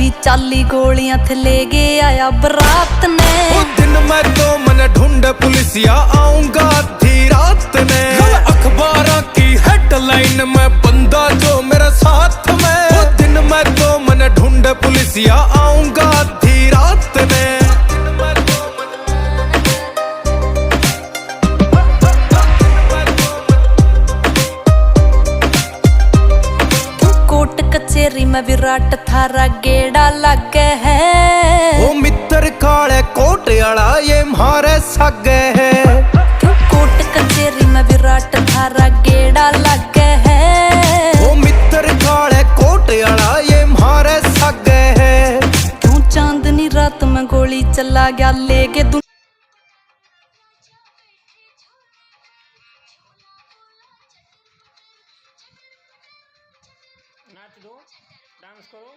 भी चाली गोलियां थे ले गया आया बरात ने। दिन मैं तो मन ढूंढ पुलिसिया आऊंगा आधी रात ने। अखबारों की हेडलाइन में बंदा जो मेरे साथ में। दिन मैं तो मन ढूंढ पुलिसिया आऊंगा आधी रात ने। कोर्ट कचेरी में विराट थारा गेड़ा लगे है। ओ मित्र काले कोट आला ये मारे सगे है। क्यों कोर्ट कचेरी में विराट थारा गेड़ा लगे है। ओ मित्र काले कोट आला ये मारे सगे है। क्यों चांदनी रात में गोली चला गया ले के नाच दो, डांस करो।